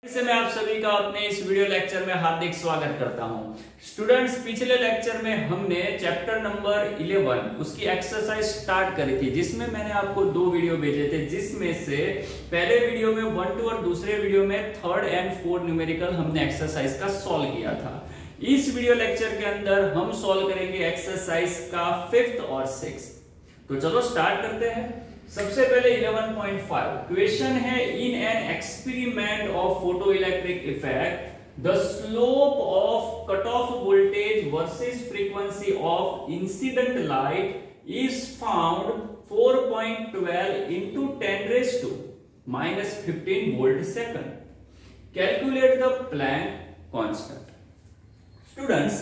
से मैं आप सभी का अपने इस वीडियो लेक्चर में हार्दिक स्वागत करता हूं। स्टूडेंट्स, पिछले लेक्चर में हमने चैप्टर नंबर 11 उसकी एक्सरसाइज स्टार्ट करी थी, जिसमें मैंने आपको 2 वीडियो भेजे थे, जिसमें से पहले वीडियो में 1, 2 और दूसरे वीडियो में 3rd and 4th न्यूमेरिकल हमने एक्सरसाइज का सॉल्व किया था। इस वीडियो लेक्चर के अंदर हम सॉल्व करेंगे एक्सरसाइज का 5th और 6th। तो चलो स्टार्ट करते हैं। सबसे पहले 11.5 क्वेश्चन है, in an experiment of photo electric effect the slope of cut off voltage versus frequency of incident light is found 4.12 into 10⁻⁻15 volt second. Calculate the plank constant. Students,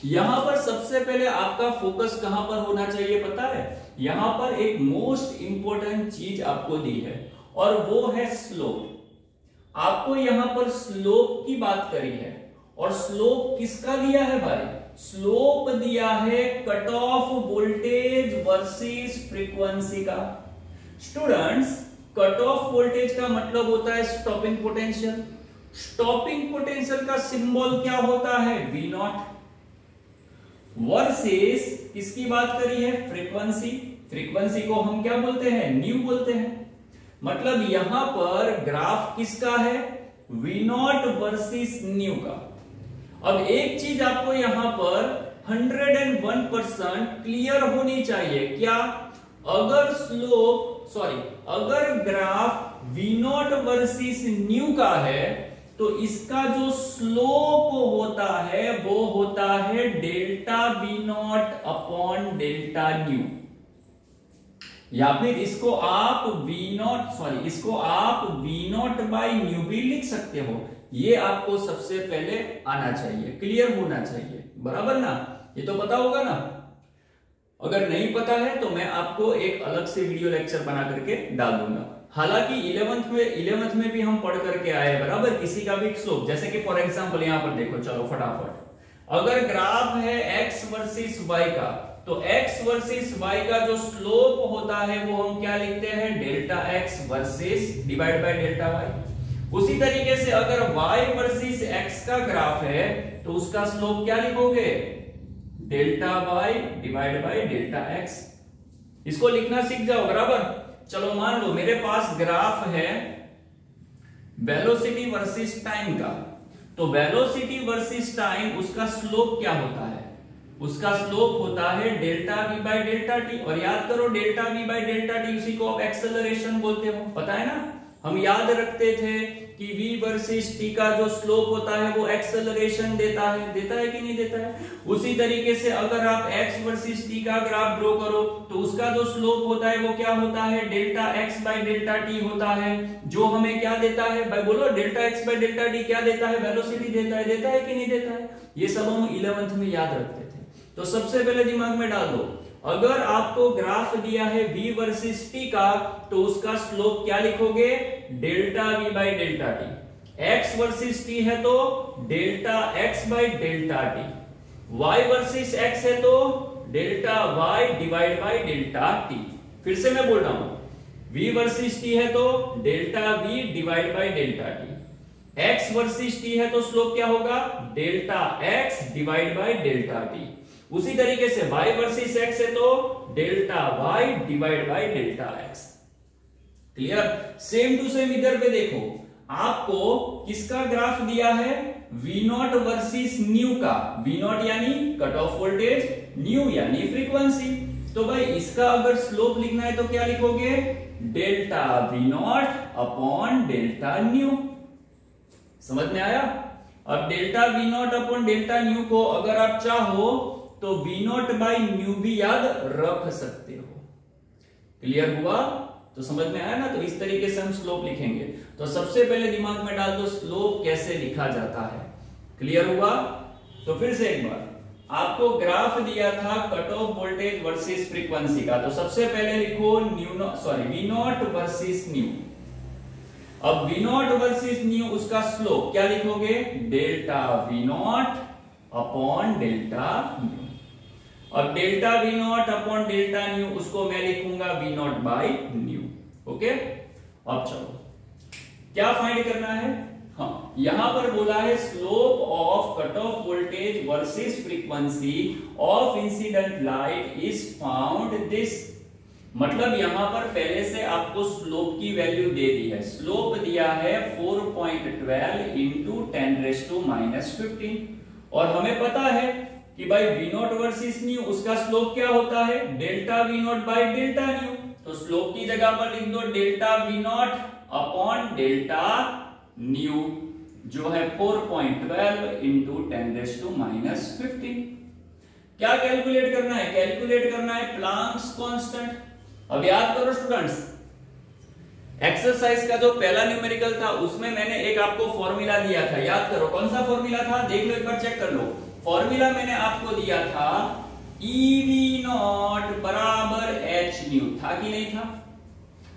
यहां पर सबसे पहले आपका फोकस कहां पर होना चाहिए पता है? यहां पर एक मोस्ट इंपोर्टेंट चीज आपको दी है और वो है स्लोप। आपको यहां पर स्लोप की बात करी है और स्लोप किसका दिया है भाई? स्लोप दिया है cut off voltage versus frequency का। स्टूडेंट्स, कट ऑफ वोल्टेज का मतलब होता है स्टॉपिंग पोटेंशियल। स्टॉपिंग पोटेंशियल का सिंबल क्या होता है? V0 वर्सेस किसकी बात करी है? फ्रीक्वेंसी। फ्रीक्वेंसी को हम क्या बोलते हैं? न्यू बोलते हैं। मतलब यहां पर ग्राफ किसका है? V0 वर्सेस न्यू का। अब एक चीज आपको यहां पर 101% क्लियर होनी चाहिए, क्या? अगर ग्राफ V0 वर्सेस न्यू का है तो इसका जो स्लोप होता है वो होता है delta V0 upon delta new, या फिर इसको आप V0 बाई न्यू भी लिख सकते हो। ये आपको सबसे पहले आना चाहिए, क्लियर होना चाहिए, बराबर ना? ये तो पता होगा ना? अगर नहीं पता है तो मैं आपको एक अलग से वीडियो लेक्चर बना करके डाल दूंगा। हालांकि 11th में भी हम पढ़ करके आए, बराबर, किसी का भी स्लोप। जैसे कि फॉर एग्जांपल यहां पर देखो, चलो फटाफट। अगर ग्राफ है x वर्सेस y का, तो x वर्सेस y का जो स्लोप होता है वो हम क्या लिखते हैं? Delta x versus divide by delta y। उसी तरीके से अगर y वर्सेस x का ग्राफ है तो उसका स्लोप क्या लिखोगे? Delta y divide by delta x। इसको लिखना सीख जाओ, बराबर। चलो मान लो मेरे पास ग्राफ है वेलोसिटी वर्सेस टाइम का, तो वेलोसिटी वर्सेस टाइम उसका स्लोप क्या होता है? उसका स्लोप होता है delta v by delta T. और याद करो, delta v by delta T उसी को आप एक्सेलरेशन बोलते हो, पता है ना? हम याद रखते थे कि v वर्सेस t का जो स्लोप होता है वो एक्सेलरेशन देता है कि नहीं देता है? उसी तरीके से अगर आप x वर्सेस t का ग्राफ ड्रॉ करो तो उसका जो स्लोप होता है वो क्या होता है? Delta x bye delta t होता है, जो हमें क्या देता है भाई? बोलो, delta x bye delta t क्या देता है? वेलोसिटी देता है कि नहीं देता है? ये सब हम 11th में याद रखते थे। तो सबसे पहले दिमाग में डाल दो, अगर आपको ग्राफ दिया है v वर्सेस t का तो उसका स्लोप क्या लिखोगे? Delta v bye delta t। x versus t है तो delta x bye delta t। y versus x है तो delta y divide by delta t। फिर से मैं बोल रहा हूं, v वर्सेस t है तो delta v divide by delta t। x versus t है तो स्लोप क्या होगा? Delta x divide by delta t। उसी तरीके से y वर्सेस x है तो delta y divide by delta x। Clear? Same to same इधर पे देखो, आपको किसका ग्राफ दिया है? V0 वर्सेस न्यू का। V0 यानी कट ऑफ वोल्टेज, न्यू यानी फ्रीक्वेंसी। तो भाई इसका अगर स्लोप लिखना है तो क्या लिखोगे? Delta V0 upon delta new. समझ में आया? अब delta V0 upon delta new को अगर आप चाहो तो V0 बाई न्यू भी याद रख सकते हो। क्लियर हुआ? तो समझ में आया ना? तो इस तरीके से हम स्लोप लिखेंगे। तो सबसे पहले दिमाग में डाल दो स्लोप कैसे लिखा जाता है। क्लियर हुआ? तो फिर से एक बार, आपको ग्राफ दिया था cut off voltage versus frequency का, तो सबसे पहले लिखो V0 वर्सेस न्यू। अब V0 वर्सेस न्यू उसका स्लोप क्या लिखोगे? Delta V0 upon delta nu. अब delta V0 upon delta nu उसको मैं लिखूंगा V0 बाई न्यू। ओके, अब चलो क्या फाइंड करना है? हाँ, यहां पर बोला है slope of cut off voltage versus frequency of incident light is found this. मतलब यहां पर पहले से आपको स्लोप की वैल्यू दे दी है, स्लोप दिया है 4.12 इंटू 10⁻⁻15 और हमें पता है कि भाई वी नॉट वर्सेस न्यू उसका स्लोप क्या होता है delta we not by delta nu. तो स्लोप की जगह पर लिख दो delta we not upon delta new जो है 4.12 इंटू 10⁻⁻15। क्या कैलकुलेट करना है? कैलकुलेट करना है प्लांक्स कांस्टेंट। अब याद करो स्टूडेंट्स, एक्सरसाइज का जो पहला न्यूमेरिकल था उसमें मैंने एक आपको फॉर्मूला दिया था, याद करो कौन सा फॉर्मूला था, देख लो एक बार चेक कर लो। फॉर्मूला मैंने आपको दिया था EV नॉट बराबर H न्यू, था कि नहीं था?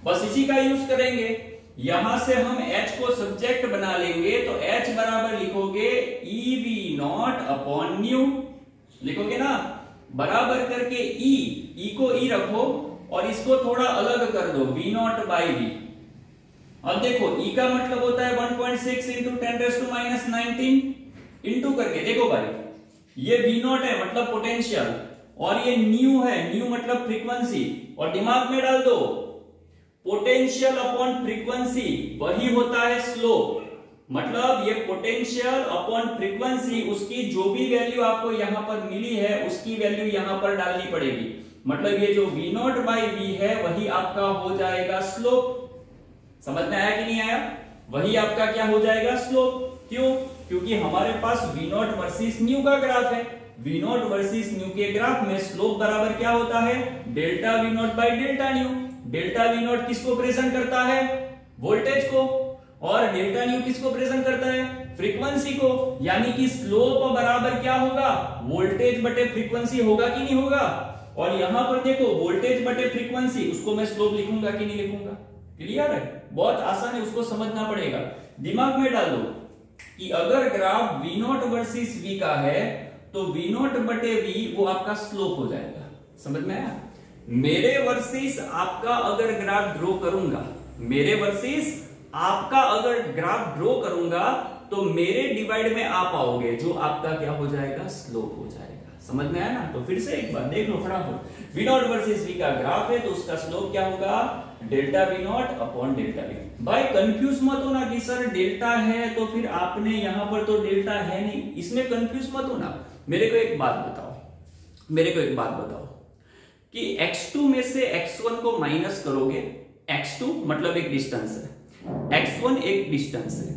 बस इसी का यूज करेंगे। यहां से हम H को सब्जेक्ट बना लेंगे तो H बराबर लिखोगे EV नॉट अपॉन न्यू, लिखोगे ना, बराबर करके E को E रखो और इसको थोड़ा अलग कर दो V नॉट बाई V। अब देखो E का मतलब होता है 1.6 इंटू 10⁻⁻19 इंटू करके, देखो भाई ये V नॉट है मतलब पोटेंशियल और ये न्यू है, न्यू मतलब फ्रीक्वेंसी, और दिमाग में डाल दो पोटेंशियल अपॉन फ्रीक्वेंसी वही होता है स्लोप। मतलब ये पोटेंशियल अपॉन फ्रीक्वेंसी उसकी जो भी वैल्यू आपको यहां पर मिली है उसकी वैल्यू यहां पर डालनी पड़ेगी। मतलब ये जो V नॉट बाई V है वही आपका हो जाएगा स्लोप। समझ में आया कि नहीं आया? वही आपका क्या हो जाएगा स्लोप। क्यों? क्योंकि हमारे पास V नॉट वर्सेस न्यू का ग्राफ है। V नॉट वर्सेस न्यू के ग्राफ में स्लोप बराबर क्या होता है delta V not by delta nu. Delta V not किसको प्रेजेंट करता है? वोल्टेज को, और डेल्टा न्यू किसको प्रेजेंट करता है? फ्रीक्वेंसी को। यानी कि स्लोप बराबर क्या होगा वोल्टेज बटे फ्रीक्वेंसी, होगा कि नहीं होगा? और यहां पर देखो वोल्टेज बटे फ्रीक्वेंसी, उसको मैं स्लोप लिखूंगा कि नहीं लिखूंगा? क्लियर है? बहुत आसान है, उसको समझना पड़ेगा। दिमाग में डाल दो कि अगर graph V not versus V का है तो V नॉट बटे V वो आपका स्लोप हो जाएगा। समझ में आया? मेरे वर्सेस आपका अगर ग्राफ ड्रॉ करूंगा, मेरे वर्सेस आपका अगर ग्राफ ड्रॉ करूंगा तो मेरे डिवाइड में आप आओगे जो आपका क्या हो जाएगा स्लोप हो जाएगा। समझ में आया ना? तो फिर से एक बार देख लो फटाफट, V नॉट वर्सेस V का ग्राफ है तो उसका स्लोप क्या होगा delta V not upon delta V। भाई कंफ्यूज मत होना कि सर डेल्टा है तो फिर आपने यहां पर तो डेल्टा है नहीं, इसमें कंफ्यूज मत होना। मेरे को एक बात बताओ कि x2 में से x1 को माइनस करोगे, x2 मतलब एक डिस्टेंस है, x1 एक डिस्टेंस है,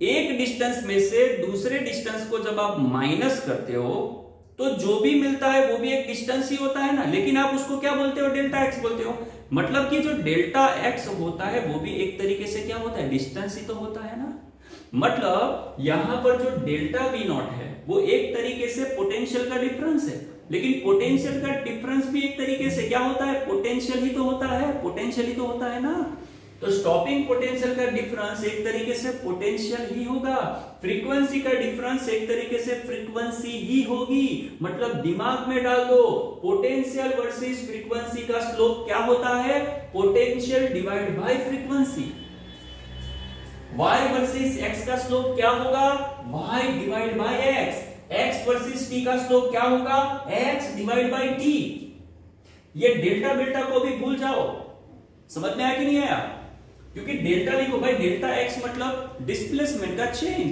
एक डिस्टेंस में से दूसरे डिस्टेंस को जब आप माइनस करते हो तो जो भी मिलता है वो भी एक डिस्टेंस ही होता है ना, लेकिन आप उसको क्या बोलते हो डेल्टा x बोलते हो। मतलब कि जो डेल्टा x होता है वो भी एक तरीके से क्या होता है डिस्टेंस ही तो होता है ना। मतलब यहां पर जो डेल्टा V नॉट है वो एक तरीके से पोटेंशियल का डिफरेंस है, लेकिन पोटेंशियल का डिफरेंस भी एक तरीके से क्या होता है पोटेंशियल ही तो होता है, पोटेंशियल ही तो होता है ना। तो स्टॉपिंग पोटेंशियल का डिफरेंस एक तरीके से पोटेंशियल ही होगा, फ्रीक्वेंसी का डिफरेंस एक तरीके से फ्रीक्वेंसी ही होगी। मतलब दिमाग में डाल दो पोटेंशियल वर्सेस फ्रीक्वेंसी का स्लोप क्या होता है potential divide by frequency. y versus x का स्लोप क्या होगा y divide bye x। x versus t का स्लोप क्या होगा x डिवाइड बाय t। ये डेल्टा बेल्टा को भी भूल जाओ। समझ में आया कि नहीं आया? क्योंकि डेल्टा लिखो भाई, डेल्टा x मतलब डिस्प्लेसमेंट का चेंज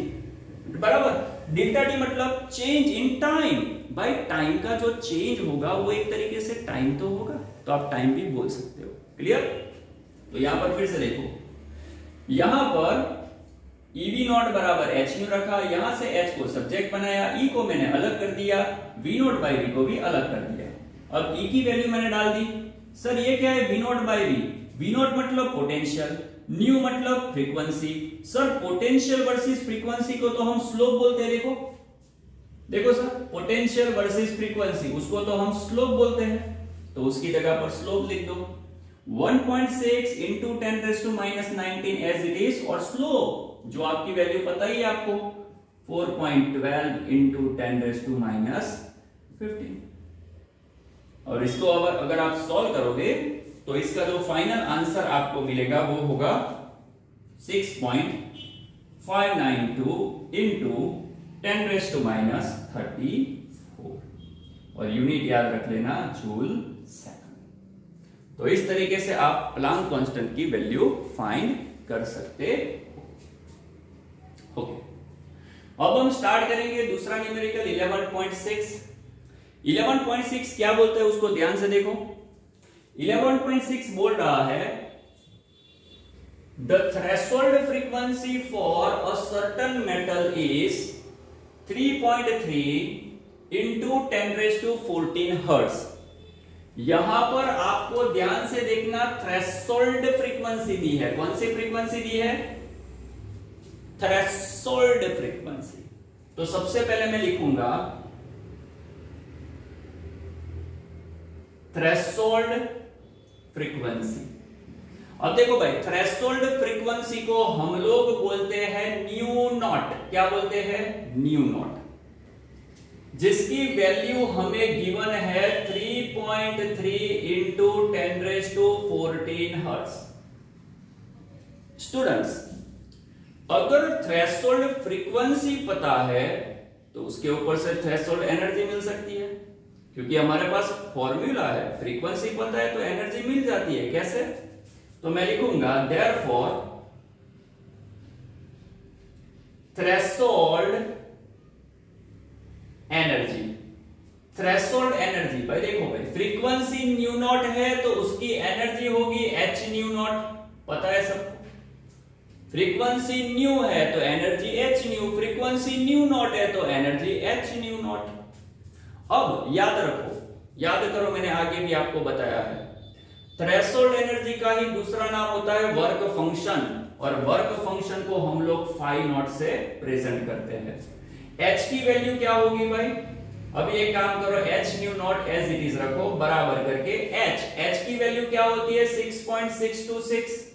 बराबर, डेल्टा t मतलब चेंज इन टाइम। भाई टाइम का जो चेंज होगा वो एक तरीके से टाइम तो होगा, तो आप टाइम भी बोल सकते हो। क्लियर? तो यहां पर फिर से देखो, यहां पर EV नॉट बराबर h न्यू रखा, यहां से h को सब्जेक्ट बनाया, E को मैंने अलग कर दिया, V नॉट बाई V को भी अलग कर दिया। अब E की वैल्यू मैंने डाल दी। सर ये क्या है V not by V? V not मतलब पोटेंशियल, न्यू मतलब frequency. Sir potential versus frequency को तो हम स्लोप बोलते हैं। देखो सर, पोटेंशियल वर्सेस फ्रीक्वेंसी उसको तो हम स्लोप बोलते हैं, तो उसकी जगह पर स्लोप लिख दो 1.6 इंटू 10⁻⁻19 एज इट इज, और स्लोप जो आपकी वैल्यू पता ही है आपको 4.12 इंटू 10⁻⁻15। और इसको अगर आप सॉल्व करोगे तो इसका जो फाइनल आंसर आपको मिलेगा वो होगा 6.4 592 इंटू 10⁻⁻34 और यूनिट याद रख लेना जूल सेकंड। तो इस तरीके से आप प्लांक कांस्टेंट की वैल्यू फाइंड कर सकते हो। अब हम स्टार्ट करेंगे दूसरा न्यूमेरिकल 11.6। 11.6 क्या बोलते हैं उसको ध्यान से देखो। 11.6 बोल रहा है the threshold frequency for a certain metal is 3.3 into 10⁻14 hertz. यहां पर आपको ध्यान से देखना, थ्रेशोल्ड फ्रीक्वेंसी दी है। कौन सी फ्रीक्वेंसी दी है? Threshold frequency. तो सबसे पहले मैं लिखूंगा थ्रेशोल्ड फ्रीक्वेंसी। अब देखो भाई, थ्रेशोल्ड फ्रीक्वेंसी को हम लोग बोलते हैं न्यू नॉट। क्या बोलते हैं? न्यू नॉट, जिसकी वैल्यू हमें गिवन है 3.3 इंटू 10⁻14 हर्ट्ज। स्टूडेंट्स, अगर थ्रेशोल्ड फ्रीक्वेंसी पता है तो उसके ऊपर से थ्रेशोल्ड एनर्जी मिल सकती है, क्योंकि हमारे पास फॉर्मूला है। फ्रीक्वेंसी पता है तो एनर्जी मिल जाती है। कैसे? तो मैं लिखूंगा therefore threshold energy. Threshold energy भाई देखो भाई, फ्रीक्वेंसी न्यू नॉट है तो उसकी एनर्जी होगी एच न्यू नॉट। पता है सबको? फ्रीक्वेंसी न्यू है तो energy H new, frequency new not है तो एनर्जी एच न्यू नॉट। अब याद रखो, याद करो, मैंने आगे भी आपको बताया है, थ्रेशोल्ड एनर्जी का ही दूसरा नाम होता है वर्क फंक्शन, और वर्क फंक्शन को हम लोग फाई नॉट से प्रेजेंट करते हैं। एच की वैल्यू क्या होगी भाई? अब ये काम करो, H new not as it is रखो, बराबर करके एच की वैल्यू क्या होती है? 6.626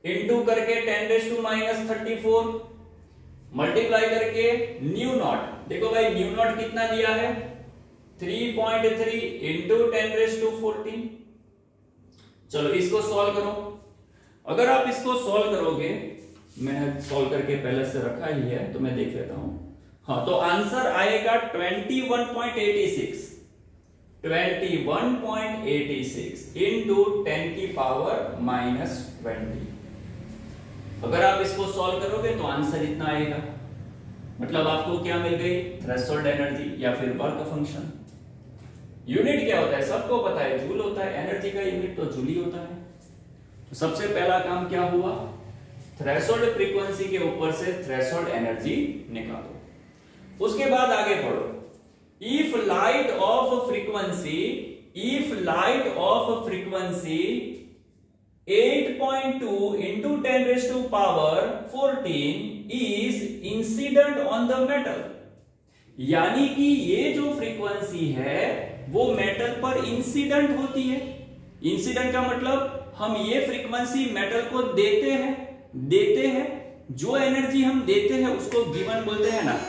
इंटू करके 10⁻⁻34 मल्टीप्लाई करके न्यू नॉट। देखो भाई, न्यू नॉट कितना दिया है? 3.3 इंटू 10⁻14। चलो इसको सॉल्व करो। अगर आप इसको सॉल्व करोगे, मैं सॉल्व करके पहले से रखा ही है तो मैं देख लेता हूं। हाँ, तो आंसर आएगा 21.86 इंटू 10⁻⁻20। अगर आप इसको सॉल्व करोगे तो आंसर इतना आएगा। मतलब आपको क्या मिल गई? थ्रेशोल्ड एनर्जी या फिर वर्क फंक्शन। यूनिट क्या होता है सबको पता है, जूल होता है। एनर्जी का यूनिट तो जूल ही होता है। तो सबसे पहला काम क्या हुआ? थ्रेशोल्ड फ्रीक्वेंसी के ऊपर से थ्रेशोल्ड एनर्जी निकालो। उसके बाद आगे पढ़ो। If light of frequency 8.2 into 10⁻14 is incident on the metal। यानी कि ये जो फ्रीक्वेंसी है वो मेटल पर इंसिडेंट होती है। इंसिडेंट का मतलब हम ये फ्रीक्वेंसी मेटल को देते हैं, जो एनर्जी हम देते हैं उसको गिवन बोलते हैं ना।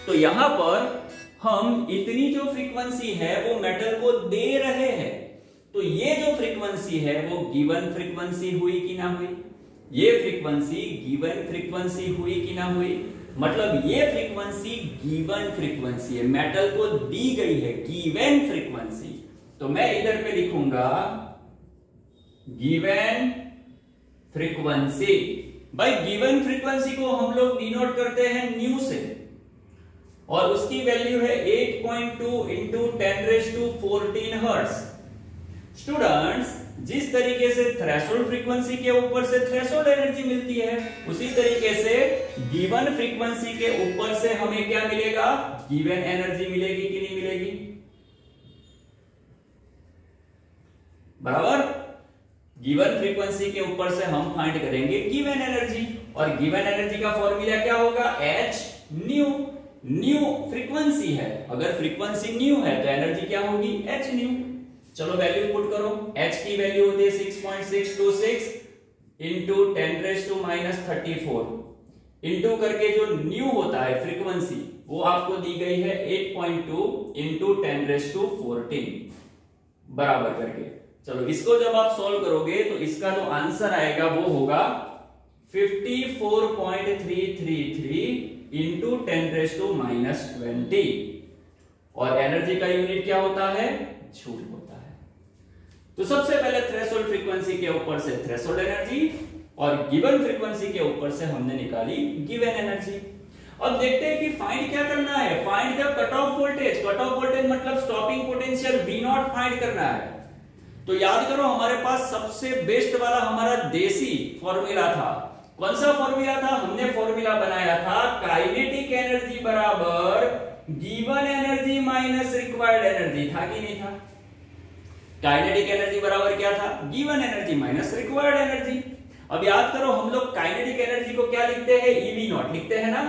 तो यहां पर हम इतनी जो फ्रीक्वेंसी है वो मेटल को दे रहे हैं, तो ये जो फ्रीक्वेंसी है वो गिवन फ्रीक्वेंसी हुई कि ना हुई? ये फ्रीक्वेंसी गिवन फ्रीक्वेंसी हुई कि ना हुई? मतलब ये फ्रीक्वेंसी गिवन फ्रीक्वेंसी है, मेटल को दी गई है गिवन फ्रीक्वेंसी। तो मैं इधर पे लिखूंगा गिवन फ्रीक्वेंसी। भाई गिवन फ्रीक्वेंसी को हम लोग डिनोट करते हैं न्यू से, और उसकी वैल्यू है 8.2 इंटू 10⁻14 हर्ट्ज। स्टूडेंट्स, जिस तरीके से थ्रेशोल्ड फ्रीक्वेंसी के ऊपर से थ्रेशोल्ड एनर्जी मिलती है, उसी तरीके से गिवन फ्रीक्वेंसी के ऊपर से हमें क्या मिलेगा? गिवन एनर्जी मिलेगी कि नहीं मिलेगी? बराबर। गिवन फ्रीक्वेंसी के ऊपर से हम फाइंड करेंगे गिवन एनर्जी, और गिवन एनर्जी का फॉर्मूला क्या होगा? H new. न्यू फ्रीक्वेंसी है, अगर फ्रीक्वेंसी न्यू है तो एनर्जी क्या होगी? H new. चलो वैल्यू पुट करो। एच की वैल्यू होती है 6.626 इंटू 10⁻⁻34 इंटू करके जो न्यू होता है फ्रीक्वेंसी वो आपको दी गई है 8.2 इंटू 10⁻14 बराबर करके। चलो इसको जब आप सॉल्व करोगे तो इसका जो आंसर आएगा वो होगा 54.333 इंटू 10⁻⁻20 और एनर्जी का यूनिट क्या होता है? जूल होता है। तो सबसे पहले थ्रेशोल्ड फ्रीक्वेंसी के ऊपर से थ्रेशोल्ड एनर्जी और गिवन फ्रीक्वेंसी के ऊपर से हमने निकाली गिवन एनर्जी। अब देखते हैं कि फाइंड क्या करना है। Find the cut off voltage. Cut off voltage मतलब स्टॉपिंग पोटेंशियल V0 फाइंड करना है। तो याद करो हमारे पास सबसे बेस्ट वाला हमारा देसी फॉर्मूला था। कौन सा फॉर्मूला था? हमने फॉर्मूला बनाया था काइनेटिक एनर्जी बराबर given energy minus required energy. था कि नहीं था? काइनेटिक एनर्जी बराबर क्या था? Given energy minus required energy. अब याद करो हम लोग काइनेटिक एनर्जी को क्या लिखते हैं? EV0 लिखते हैं ना,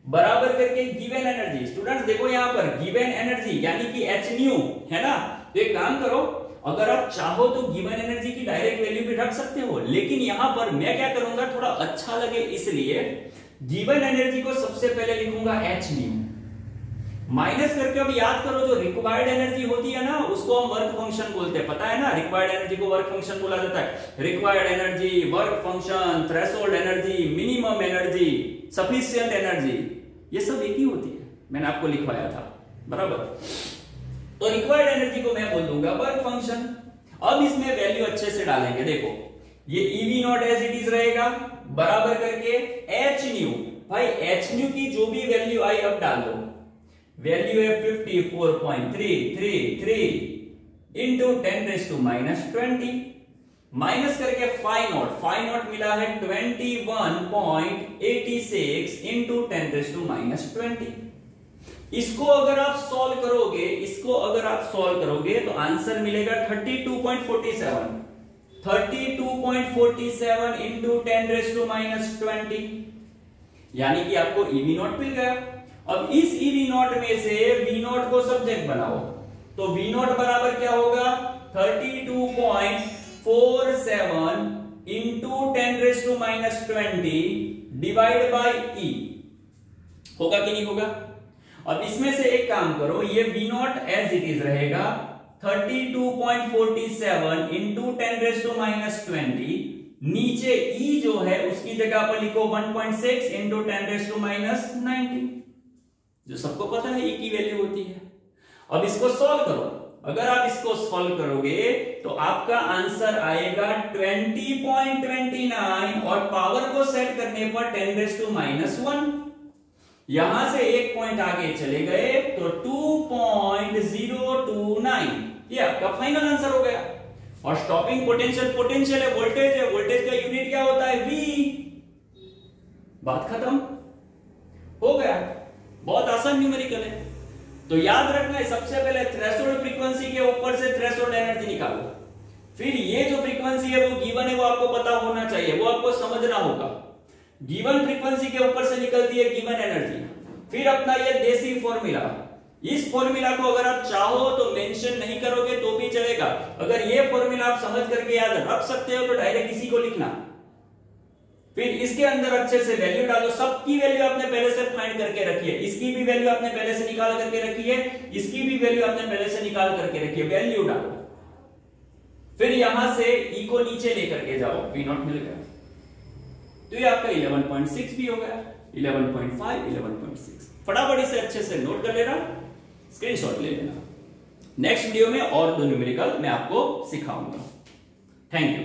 बराबर करके गिवन एनर्जी। स्टूडेंट्स देखो यहां पर गिवन एनर्जी यानी कि hν है ना। तो एक काम करो, अगर आप चाहो तो गिवन एनर्जी की डायरेक्ट वैल्यू भी रख सकते हो, लेकिन यहां पर मैं क्या करूंगा, थोड़ा अच्छा लगे इसलिए गिवन एनर्जी को सबसे पहले लिखूंगा hν माइनस करके। अब याद करो जो रिक्वायर्ड एनर्जी होती है ना उसको हम वर्क फंक्शन बोलते हैं, पता है ना। रिक्वायर्ड एनर्जी को वर्क फंक्शन बोला जाता है। Required energy, work function, threshold energy, minimum energy, sufficient energy, ये सब एक ही होती है। मैंने आपको लिखवाया था बराबर। तो रिक्वायर्ड एनर्जी को मैं बोल दूंगा वर्क फंक्शन। अब इसमें वैल्यू अच्छे से डालेंगे। देखो ये EV0 एज इट इज रहेगा बराबर करके hν। भाई hν की जो भी वैल्यू आई अब डाल दो। वैल्यू है 54.333 इंटू 10⁻⁻20 माइनस करके फाई नॉट मिला है 21.86 इंटू 10⁻⁻20। इसको अगर आप सॉल्व करोगे तो आंसर मिलेगा 32.47 इंटू 10⁻20 यानी कि आपको EV0 मिल गया। अब इस EV0 में से V0 को सब्जेक्ट बनाओ तो V0 बराबर क्या होगा? 32.47 इंटू 10⁻20 डिवाइड बाई E। होगा कि नहीं होगा? अब इसमें से एक काम करो, ये V0 एज इट इज रहेगा 32.47 इंटू 10⁻20। नीचे E जो है उसकी जगह पर लिखो 1.6 इंटू 10⁻90। जो सबको पता है E की वैल्यू होती है। अब इसको सॉल्व करो। अगर आप इसको सॉल्व करोगे तो आपका आंसर आएगा 20.29 और पावर को सेट करने पर 10⁻1। यहां से एक पॉइंट आगे चले गए तो 2.029 ये आपका फाइनल आंसर हो गया। और स्टॉपिंग पोटेंशियल है, वोल्टेज है, वोल्टेज का यूनिट क्या होता है? V। बात खत्म हो गया। बहुत आसान न्यूमेरिकल है। तो याद रखना है सबसे पहले थ्रेशोल्ड फ्रीक्वेंसी के ऊपर से थ्रेशोल्ड एनर्जी निकालो। फिर ये जो फ्रीक्वेंसी है वो गिवन है, वो आपको पता होना चाहिए, वो आपको समझना होगा। गिवन फ्रीक्वेंसी के ऊपर से निकलती है गिवन एनर्जी। फिर अपना ये देसी फॉर्मूला, इस फॉर्मूला को अगर आप चाहो तो मेंशन नहीं करोगे तो भी चलेगा। अगर ये फॉर्मूला आप समझ करके याद रख सकते हो तो डायरेक्ट इसी को लिखना। फिर इसके अंदर अच्छे से वैल्यू डालो। सबकी वैल्यू आपने पहले से फाइंड करके रखी है। इसकी भी वैल्यू आपने पहले से निकाल करके रखी है, इसकी भी वैल्यू आपने पहले से निकाल करके रखी है। वैल्यू डालो। फिर यहां से E को नीचे लेकर के जाओ, V0 मिल गया। तो ये आपका 11.6 भी हो गया, 11.5, 11.6। फटाफट इसे अच्छे से नोट कर लेना, स्क्रीनशॉट ले लेना। नेक्स्ट वीडियो में और दो न्यूमेरिकल मैं आपको सिखाऊंगा। Thank you.